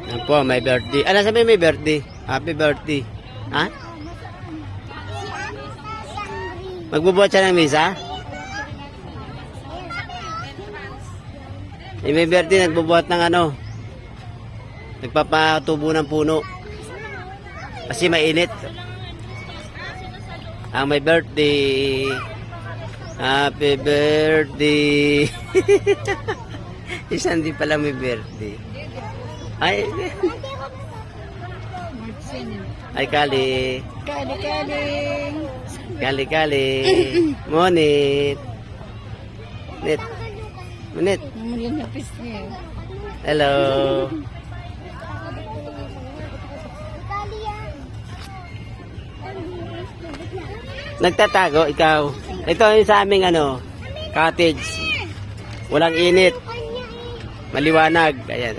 Yan po, may birthday. Ano sabi may birthday? Happy birthday. Ha? Magbubuhat siya ng misa? Eh, may birthday, nagbubuhat ng ano? Nagpapatubo ng puno. Kasi mainit. Ang may birthday. Happy birthday. Isang di pala may birthday. Ay. Ay, Kali. Kali. Kali. Monit. Nit. Monit. Hello. Nagtatago ikaw. Ito yung sa aming ano, cottage. Walang init. Maliwanag. Ayan.